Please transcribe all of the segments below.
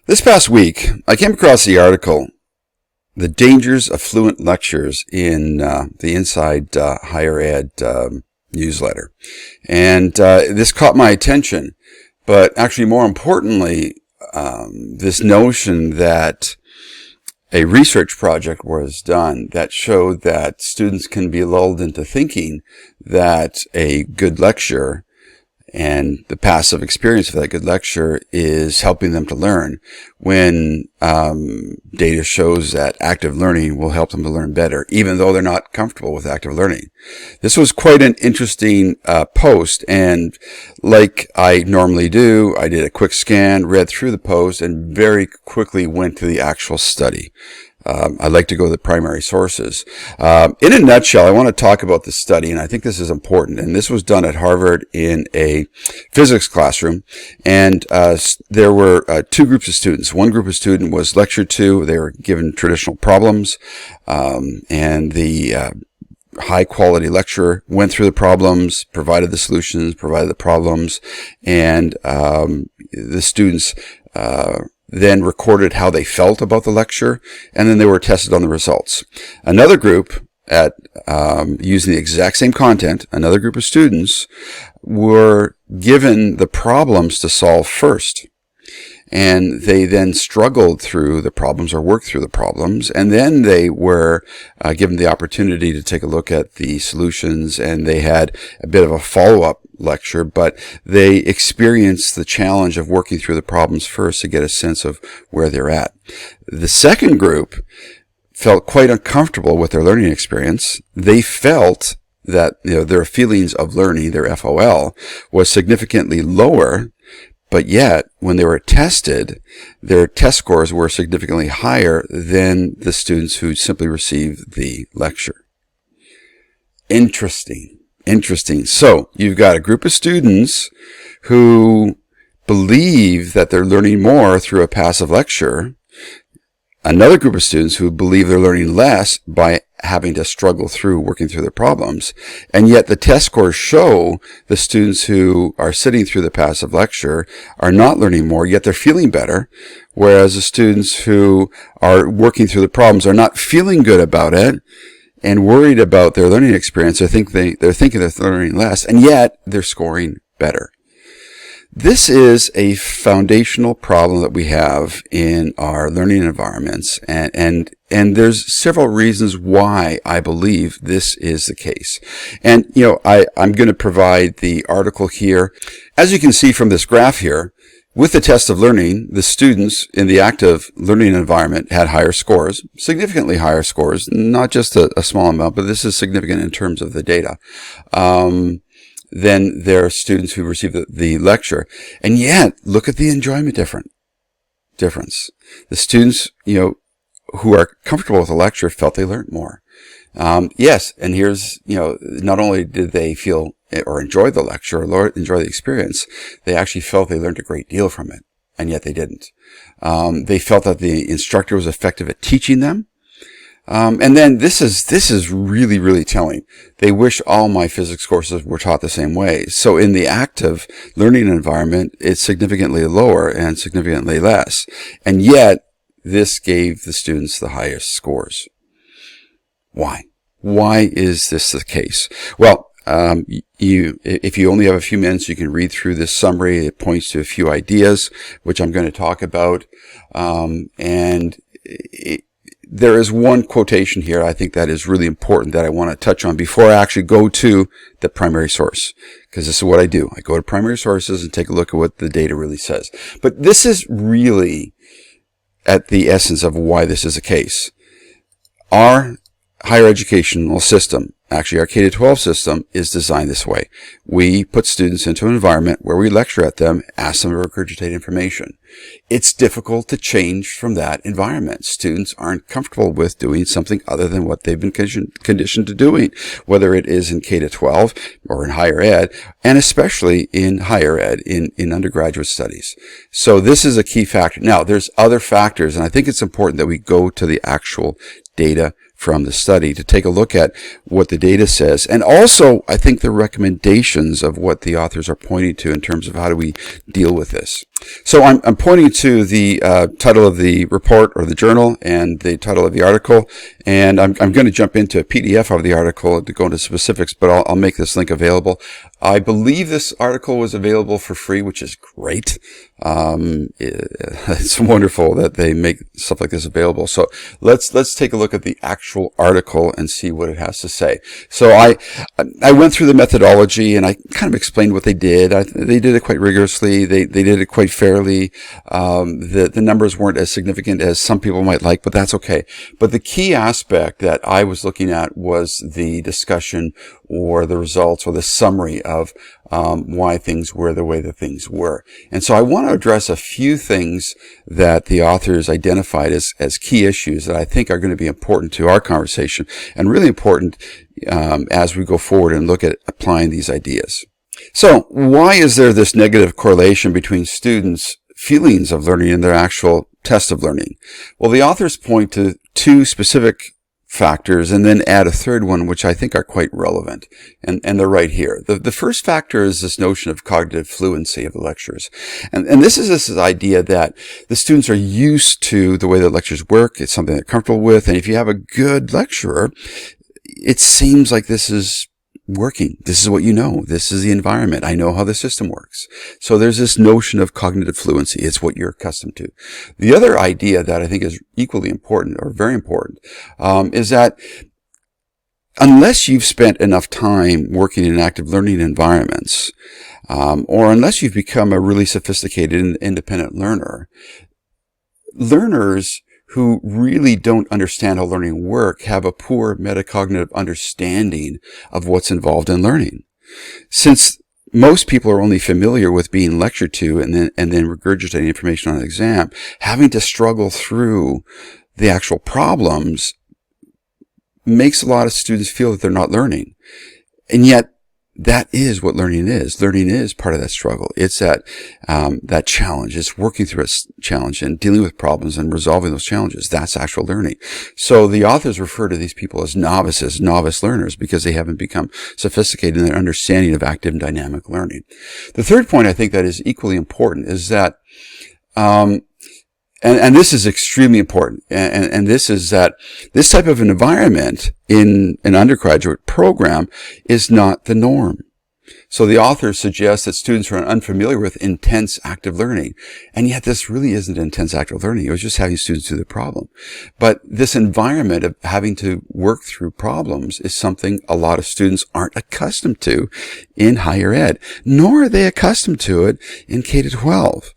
This past week, I came across the article, The Dangers of Fluent Lectures in the Inside Higher Ed newsletter. And this caught my attention, but actually more importantly, this notion that a research project was done that showed that students can be lulled into thinking that a good lecture and the passive experience of that good lecture is helping them to learn, when data shows that active learning will help them to learn better, even though they're not comfortable with active learning. This was quite an interesting post, and like I normally do, I did a quick scan, read through the post, and very quickly went to the actual study. I like to go to the primary sources. In a nutshell, I want to talk about the study, and I think this is important. And this was done at Harvard in a physics classroom. And there were two groups of students. One group of students was lecture 2. They were given traditional problems, and the high-quality lecturer went through the problems, provided the solutions, provided the problems, and the students then recorded how they felt about the lecture, and then they were tested on the results. Another group, at using the exact same content, another group of students were given the problems to solve first. And they then struggled through the problems or worked through the problems. And then they were given the opportunity to take a look at the solutions, and they had a bit of a follow-up lecture, but they experienced the challenge of working through the problems first to get a sense of where they're at. The second group felt quite uncomfortable with their learning experience. They felt that their feelings of learning, their FOL, was significantly lower. But yet, when they were tested, their test scores were significantly higher than the students who simply received the lecture. Interesting. So, you've got a group of students who believe that they're learning more through a passive lecture, another group of students who believe they're learning less by having to struggle through working through their problems. And yet the test scores show the students who are sitting through the passive lecture are not learning more, yet they're feeling better, whereas the students who are working through the problems are not feeling good about it and worried about their learning experience. They're thinking they're learning less, and yet they're scoring better. This is a foundational problem that we have in our learning environments, and there's several reasons why I believe this is the case. And, I'm going to provide the article here. As you can see from this graph here, with the test of learning, the students in the active learning environment had higher scores, significantly higher scores, not just a small amount, but this is significant in terms of the data. Than their students who received the lecture. And yet, look at the enjoyment difference. The students, who are comfortable with the lecture felt they learned more. Yes, and here's, not only did they feel or enjoy the lecture or enjoy the experience, they actually felt they learned a great deal from it, and yet they didn't. They felt that the instructor was effective at teaching them. And then this is really, really telling. They wish all my physics courses were taught the same way. So in the active learning environment, it's significantly lower and significantly less. And yet, this gave the students the highest scores. Why? Why is this the case? Well, if you only have a few minutes, you can read through this summary. It points to a few ideas, which I'm going to talk about. There is one quotation here I think that is really important that I want to touch on before I actually go to the primary source, because this is what I do. I go to primary sources and take a look at what the data really says. But this is really at the essence of why this is the case. Our higher educational system, actually our K-12 system, is designed this way. We put students into an environment where we lecture at them, ask them to regurgitate information. It's difficult to change from that environment. Students aren't comfortable with doing something other than what they've been conditioned to doing, whether it is in K-12 or in higher ed, and especially in higher ed, in undergraduate studies. So this is a key factor. Now, there's other factors, and I think it's important that we go to the actual data from the study to take a look at what the data says, and also I think the recommendations of what the authors are pointing to in terms of how do we deal with this. So I'm pointing to the title of the report or the journal and the title of the article, and I'm going to jump into a PDF of the article to go into specifics, but I'll make this link available. I believe this article was available for free, which is great. It's wonderful that they make stuff like this available. So let's take a look at the actual article and see what it has to say. So I went through the methodology and I kind of explained what they did. They did it quite rigorously. They did it quite fairly. The numbers weren't as significant as some people might like, but that's okay. But the key aspect that I was looking at was the discussion or the results or the summary of why things were the way that things were. And so I want to address a few things that the authors identified as key issues that I think are going to be important to our conversation and really important as we go forward and look at applying these ideas. So why is there this negative correlation between students' feelings of learning and their actual test of learning? Well, the authors point to two specific factors and then add a third one, which I think are quite relevant. And they're right here. The first factor is this notion of cognitive fluency of the lectures. And this is this idea that the students are used to the way the lectures work. It's something they're comfortable with. And if you have a good lecturer, it seems like this is working. This is what you know. This is the environment. I know how the system works. So there's this notion of cognitive fluency. It's what you're accustomed to. The other idea that I think is equally important or very important is that unless you've spent enough time working in active learning environments, or unless you've become a really sophisticated and independent learner, learners who really don't understand how learning works have a poor metacognitive understanding of what's involved in learning. Since most people are only familiar with being lectured to and then regurgitating information on an exam, having to struggle through the actual problems makes a lot of students feel that they're not learning. And yet, that is what learning is. Learning is part of that struggle. It's that challenge. It's working through a challenge and dealing with problems and resolving those challenges. That's actual learning. So the authors refer to these people as novices, novice learners, because they haven't become sophisticated in their understanding of active and dynamic learning. The third point I think that is equally important is that and this is extremely important, and this is that this type of an environment in an undergraduate program is not the norm. So the authors suggest that students are unfamiliar with intense active learning, and yet this really isn't intense active learning. It was just having students do the problem. But this environment of having to work through problems is something a lot of students aren't accustomed to in higher ed, nor are they accustomed to it in K-12.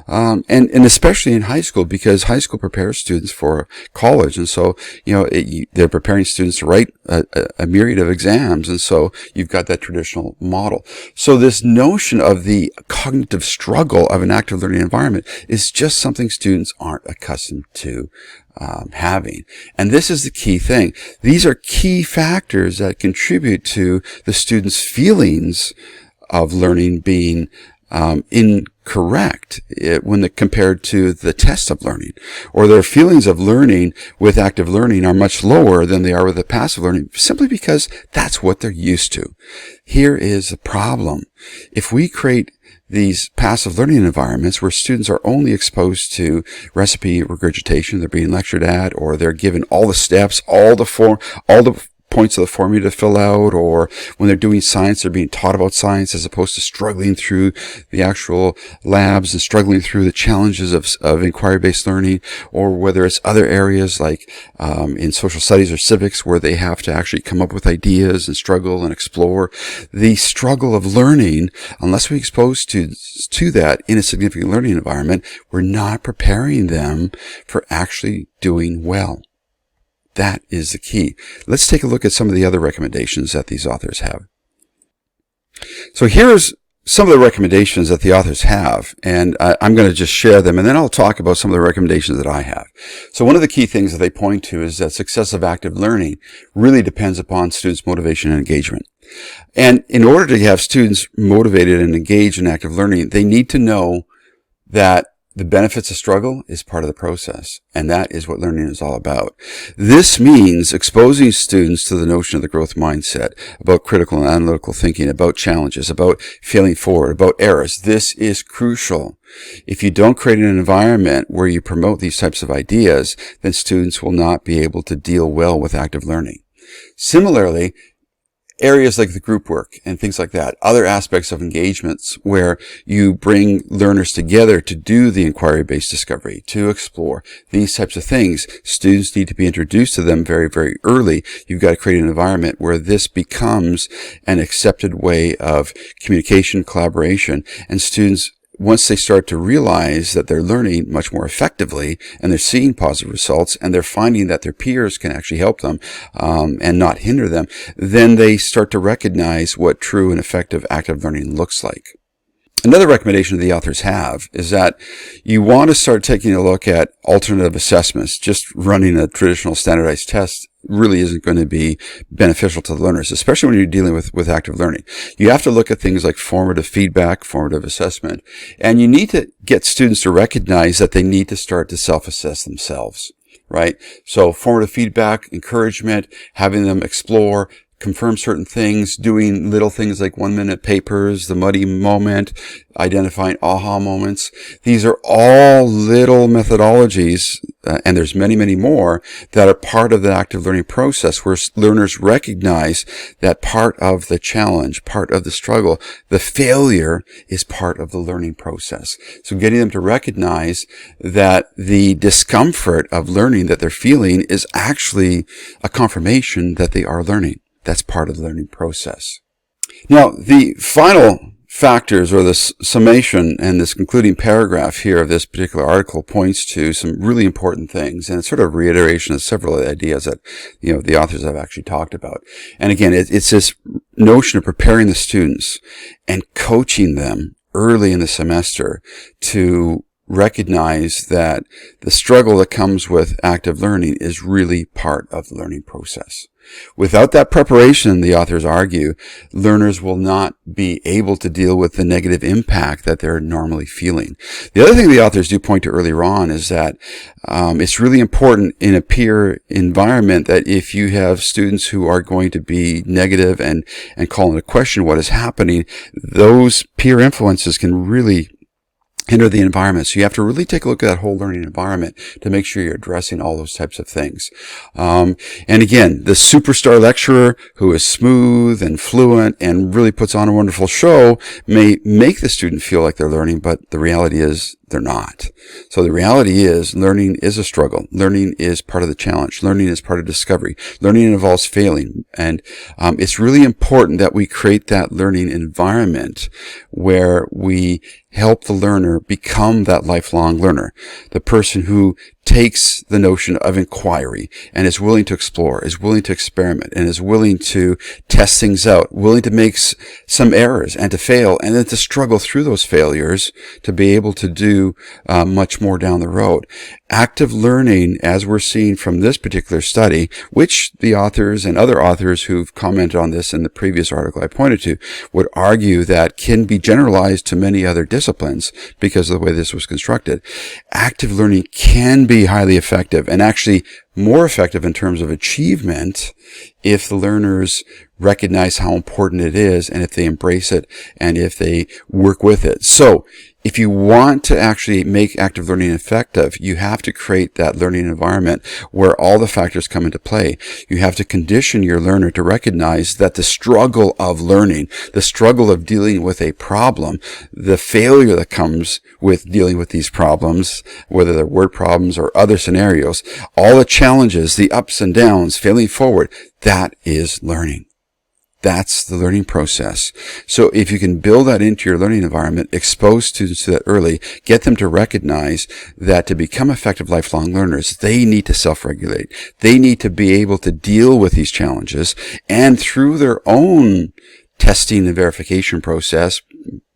And especially in high school, because high school prepares students for college. And so, they're preparing students to write a myriad of exams. And so you've got that traditional model. So this notion of the cognitive struggle of an active learning environment is just something students aren't accustomed to having. And this is the key thing. These are key factors that contribute to the students' feelings of learning being incorrect when compared to the test of learning, or their feelings of learning with active learning are much lower than they are with the passive learning, simply because that's what they're used to. Here is the problem. If we create these passive learning environments where students are only exposed to recipe regurgitation, they're being lectured at, or they're given all the steps, all the points of the formula to fill out, or when they're doing science, they're being taught about science as opposed to struggling through the actual labs and struggling through the challenges of inquiry-based learning, or whether it's other areas like in social studies or civics where they have to actually come up with ideas and struggle and explore. The struggle of learning, unless we expose students to that in a significant learning environment, we're not preparing them for actually doing well. That is the key. Let's take a look at some of the other recommendations that these authors have. So here's some of the recommendations that the authors have, and I'm going to just share them, and then I'll talk about some of the recommendations that I have. So one of the key things that they point to is that success of active learning really depends upon students' motivation and engagement. And in order to have students motivated and engaged in active learning, they need to know that The benefits of struggle is part of the process, and that is what learning is all about. This means exposing students to the notion of the growth mindset, about critical and analytical thinking, about challenges, about failing forward, about errors. This is crucial. If you don't create an environment where you promote these types of ideas, then students will not be able to deal well with active learning. Similarly, areas like the group work and things like that, other aspects of engagements where you bring learners together to do the inquiry-based discovery, to explore these types of things, students need to be introduced to them very, very early. You've got to create an environment where this becomes an accepted way of communication, collaboration, and students, once they start to realize that they're learning much more effectively and they're seeing positive results and they're finding that their peers can actually help them and not hinder them, then they start to recognize what true and effective active learning looks like. Another recommendation the authors have is that you want to start taking a look at alternative assessments. Just running a traditional standardized test really isn't going to be beneficial to the learners, especially when you're dealing with active learning. You have to look at things like formative feedback, formative assessment, and you need to get students to recognize that they need to start to self-assess themselves, right? So formative feedback, encouragement, having them explore, confirm certain things, doing little things like 1-minute papers, the muddy moment, identifying aha moments. These are all little methodologies, and there's many, many more that are part of the active learning process where learners recognize that part of the challenge, part of the struggle, the failure is part of the learning process. So getting them to recognize that the discomfort of learning that they're feeling is actually a confirmation that they are learning. That's part of the learning process. Now, the final factors, or the summation and this concluding paragraph here of this particular article, points to some really important things, and it's sort of reiteration of several ideas that the authors have actually talked about. And again, it's this notion of preparing the students and coaching them early in the semester to recognize that the struggle that comes with active learning is really part of the learning process. Without that preparation, the authors argue, learners will not be able to deal with the negative impact that they're normally feeling. The other thing the authors do point to earlier on is that it's really important in a peer environment that if you have students who are going to be negative and call into question what is happening, those peer influences can really hinder the environment. So you have to really take a look at that whole learning environment to make sure you're addressing all those types of things. And again, the superstar lecturer who is smooth and fluent and really puts on a wonderful show may make the student feel like they're learning, but the reality is they're not. So the reality is learning is a struggle. Learning is part of the challenge. Learning is part of discovery. Learning involves failing. And it's really important that we create that learning environment where we help the learner become that lifelong learner. The person who takes the notion of inquiry and is willing to explore, is willing to experiment, and is willing to test things out, willing to make some errors and to fail, and then to struggle through those failures to be able to do much more down the road. Active learning, as we're seeing from this particular study, which the authors and other authors who've commented on this in the previous article I pointed to would argue that can be generalized to many other disciplines because of the way this was constructed. Active learning can be highly effective, and actually more effective in terms of achievement if the learners recognize how important it is, and if they embrace it, and if they work with it. So if you want to actually make active learning effective, you have to create that learning environment where all the factors come into play. You have to condition your learner to recognize that the struggle of learning, the struggle of dealing with a problem, the failure that comes with dealing with these problems, whether they're word problems or other scenarios, all the challenges, the ups and downs, failing forward, that is learning. That's the learning process. So if you can build that into your learning environment, expose students to that early, get them to recognize that to become effective lifelong learners, they need to self-regulate. They need to be able to deal with these challenges, and through their own testing and verification process,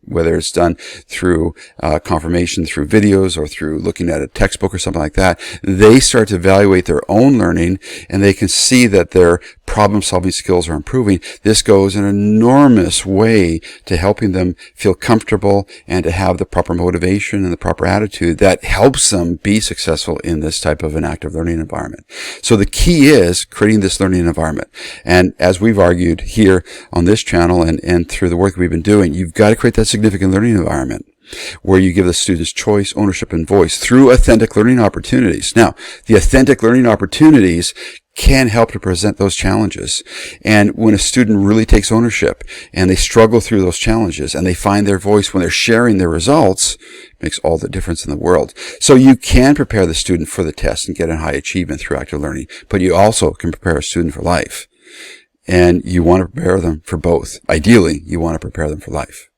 whether it's done through confirmation, through videos, or through looking at a textbook or something like that, they start to evaluate their own learning, and they can see that they're problem-solving skills are improving, this goes an enormous way to helping them feel comfortable and to have the proper motivation and the proper attitude that helps them be successful in this type of an active learning environment. So the key is creating this learning environment. And as we've argued here on this channel and through the work we've been doing, you've got to create that significant learning environment where you give the students choice, ownership, and voice through authentic learning opportunities. Now, the authentic learning opportunities can help to present those challenges. And when a student really takes ownership and they struggle through those challenges and they find their voice when they're sharing their results, it makes all the difference in the world. So you can prepare the student for the test and get a high achievement through active learning, but you also can prepare a student for life. And you want to prepare them for both. Ideally, you want to prepare them for life.